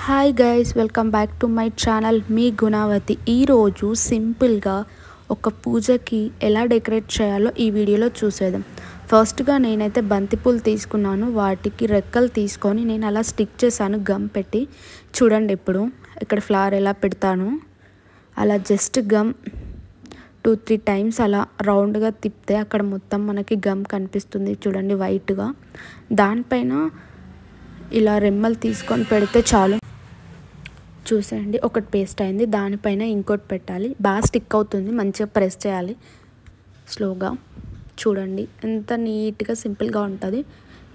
Hi guys, welcome back to my channel. మీ గుణవతి. ఈరోజు సింపుల్గా ఒక పూజకి ఎలా డెకరేట్ చేయాలో ఈ వీడియోలో చూసేద్దాం. ఫస్ట్గా నేనైతే బంతిపూలు తీసుకున్నాను. వాటికి రెక్కలు తీసుకొని నేను అలా స్టిక్ చేశాను గమ్ పెట్టి. చూడండి ఇప్పుడు ఇక్కడ ఫ్లవర్ ఎలా పెడతాను. అలా జస్ట్ గమ్ 2-3 టైమ్స్ అలా రౌండ్గా తిప్పితే అక్కడ మొత్తం మనకి గమ్ కనిపిస్తుంది. చూడండి వైట్గా. దానిపైన ఇలా రెమ్మలు తీసుకొని పెడితే చాలు. చూసేయండి, ఒకటి పేస్ట్ అయింది. దానిపైన ఇంకోటి పెట్టాలి. బాగా స్టిక్ అవుతుంది. మంచిగా ప్రెస్ చేయాలి స్లోగా. చూడండి ఎంత నీట్గా సింపుల్గా ఉంటుంది.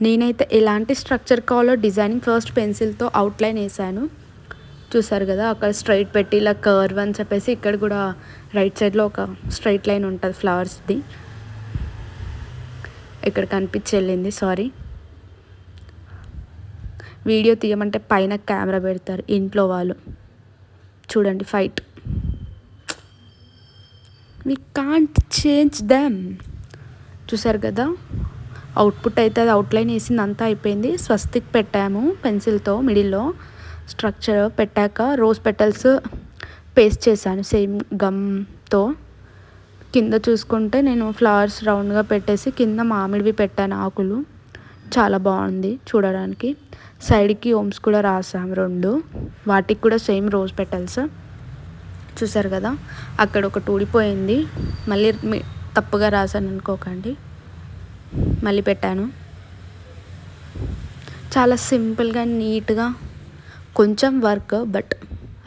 నేనైతే ఎలాంటి స్ట్రక్చర్ కావాలో డిజైనింగ్ ఫస్ట్ పెన్సిల్తో అవుట్లైన్ వేసాను. చూసారు కదా, అక్కడ స్ట్రైట్ పెట్టి ఇలా కర్వ్ అని చెప్పేసి ఇక్కడ కూడా రైట్ సైడ్లో ఒక స్ట్రైట్ లైన్ ఉంటుంది ఫ్లవర్స్ది. ఇక్కడ కనిపించి వెళ్ళింది, సారీ. వీడియో తీయమంటే పైన కెమెరా పెడతారు ఇంట్లో వాళ్ళు. చూడండి fight, we can't change them. చూసారు కదా, అవుట్పుట్ అయితే అది అవుట్లైన్ వేసింది, అంతా అయిపోయింది. స్వస్తిక్ పెట్టాము పెన్సిల్తో మిడిల్లో. స్ట్రక్చర్ పెట్టాక రోజ్ పెటల్స్ పేస్ట్ చేశాను సేమ్ గమ్తో. కింద చూసుకుంటే నేను ఫ్లవర్స్ రౌండ్గా పెట్టేసి కింద మామిడివి పెట్టాను ఆకులు. చాలా బాగుంది చూడడానికి. సైడ్కి ఓమ్స్ కూడా రాసాము 2. వాటికి కూడా సేమ్ రోజ్ పెటల్స్. చూసారు కదా, అక్కడ ఒకటి ఊడిపోయింది. మళ్ళీ తప్పుగా రాసాను అనుకోకండి. మళ్ళీ పెట్టాను. చాలా సింపుల్గా నీట్గా, కొంచెం వర్క్ బట్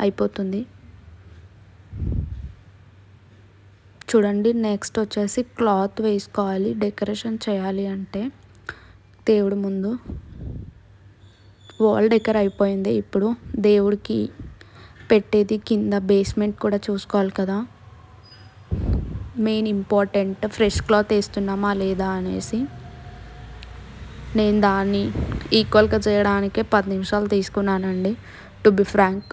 అయిపోతుంది. చూడండి, నెక్స్ట్ వచ్చేసి క్లాత్ వేసుకోవాలి డెకరేషన్ చేయాలి అంటే దేవుడి ముందు. వాల్ డెకర్ అయిపోయింది. ఇప్పుడు దేవుడికి పెట్టేది కింద బేస్మెంట్ కూడా చూసుకోవాలి కదా. మెయిన్ ఇంపార్టెంట్ ఫ్రెష్ క్లాత్ వేస్తున్నామా లేదా అనేసి. నేను దాన్ని ఈక్వల్గా చేయడానికే 10 నిమిషాలు తీసుకున్నానండి, టు బి ఫ్రాంక్.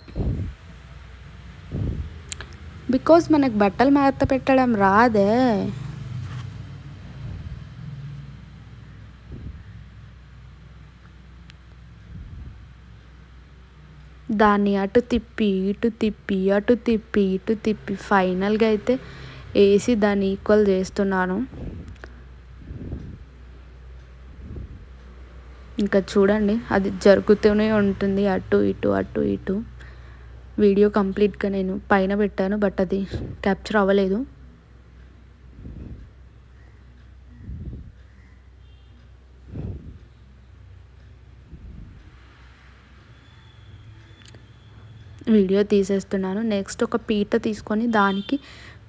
బికాజ్ మనకు బట్టలు మడత పెట్టడం రాదే. దాన్ని అటు తిప్పి ఇటు తిప్పి అటు తిప్పి ఇటు తిప్పి ఫైనల్గా అయితే వేసి దాన్ని ఈక్వల్ చేస్తున్నాను. ఇంకా చూడండి, అది జరుగుతూనే ఉంటుంది అటు ఇటు అటు ఇటు. వీడియో కంప్లీట్గా నేను పైన పెట్టాను బట్ అది క్యాప్చర్ అవ్వలేదు. వీడియో తీసేస్తున్నాను. నెక్స్ట్ ఒక పీట తీసుకొని దానికి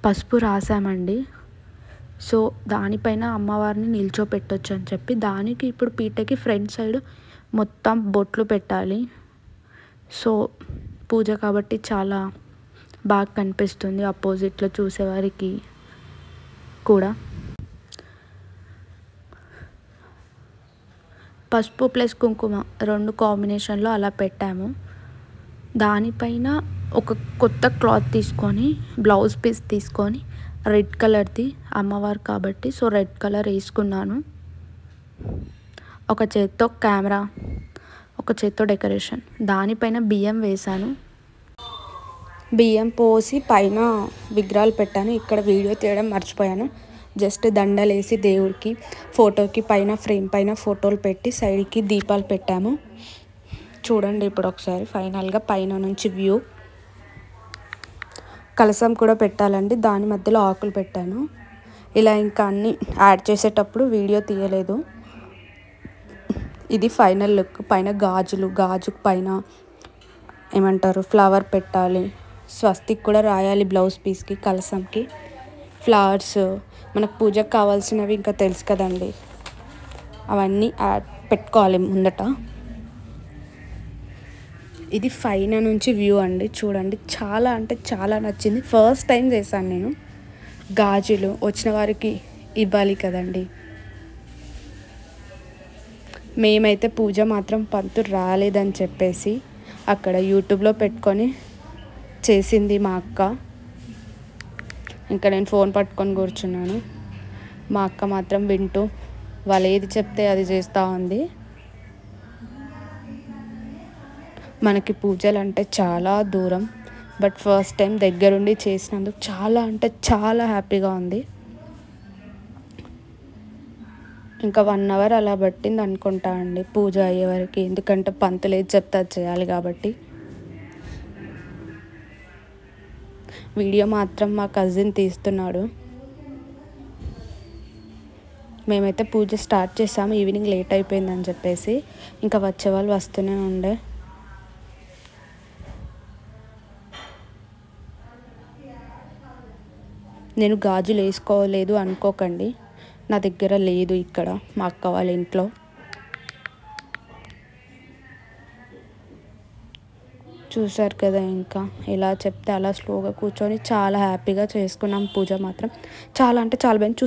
పసుపు రాసామండి. సో దానిపైన అమ్మవారిని నిల్చోపెట్టొచ్చు అని చెప్పి దానికి ఇప్పుడు పీటకి ఫ్రంట్ సైడ్ మొత్తం బొట్లు పెట్టాలి. సో పూజ కాబట్టి చాలా బాగా కనిపిస్తుంది ఆపోజిట్లో చూసేవారికి కూడా. పసుపు ప్లస్ కుంకుమ 2 కాంబినేషన్లో అలా పెట్టాము. దానిపైన ఒక కొత్త క్లాత్ తీసుకొని బ్లౌజ్ పీస్ తీసుకొని రెడ్ కలర్ది అమ్మవారు కాబట్టి సో రెడ్ కలర్ వేసుకున్నాను. ఒక చేత్తో కెమెరా, ఒక చేత్తో డెకరేషన్. దానిపైన బియ్యం వేశాను. బియ్యం పోసి పైన విగ్రహాలు పెట్టాను. ఇక్కడ వీడియో తీయడం మర్చిపోయాను. జస్ట్ దండలు వేసి దేవుడికి ఫోటోకి పైన ఫ్రేమ్ పైన ఫోటోలు పెట్టి సైడ్కి దీపాలు పెట్టాము. చూడండి ఇప్పుడు ఒకసారి ఫైనల్గా పైన నుంచి వ్యూ. కలసం కూడా పెట్టాలండి, దాని మధ్యలో ఆకులు పెట్టాను. ఇలా ఇంకా అన్నీ యాడ్ చేసేటప్పుడు వీడియో తీయలేదు. ఇది ఫైనల్ లుక్. పైన గాజు పైన ఏమంటారు ఫ్లవర్ పెట్టాలి. స్వస్తిక్ కూడా రాయాలి బ్లౌజ్ పీస్కి, కలసంకి. ఫ్లవర్స్ మనకు పూజకు కావాల్సినవి ఇంకా తెలుసు కదండి, అవన్నీ పెట్టుకోవాలి ముందట. ఇది పైన నుంచి వ్యూ అండి. చూడండి, చాలా అంటే చాలా నచ్చింది. ఫస్ట్ టైం చేశాను నేను. గాజులు వచ్చిన వారికి ఇవ్వాలి కదండి. మేమైతే పూజ మాత్రం పంతులు రాలేదని చెప్పేసి అక్కడ యూట్యూబ్లో పెట్టుకొని చేసింది మా అక్క. ఇంకా నేను ఫోన్ పట్టుకొని కూర్చున్నాను. మా అక్క మాత్రం వింటూ వాళ్ళు ఏది చెప్తే అది చేస్తూ ఉంది. మనకి పూజలు అంటే చాలా దూరం, బట్ ఫస్ట్ టైం దగ్గరుండి చేసినందుకు చాలా అంటే చాలా హ్యాపీగా ఉంది. ఇంకా 1 అవర్ అలా పట్టింది అనుకుంటా అండి పూజ అయ్యే వరకు, ఎందుకంటే పంతులు ఏది చెప్తే అది చేయాలి కాబట్టి. వీడియో మాత్రం మా కజిన్ తీస్తున్నాడు. మేమైతే పూజ స్టార్ట్ చేసాము, ఈవినింగ్ లేట్ అయిపోయిందని చెప్పేసి. ఇంకా వచ్చే వాళ్ళు వస్తూనే ఉండే. నేను గాజులు వేసుకోలేదు అనుకోకండి, నా దగ్గర లేదు ఇక్కడ మా అక్క వాళ్ళ ఇంట్లో. చూసారు కదా, ఇంకా ఎలా చెప్తే అలా స్లోగా కూర్చొని చాలా హ్యాపీగా చేసుకున్నాం పూజ మాత్రం. చాలా అంటే చాలా బాగా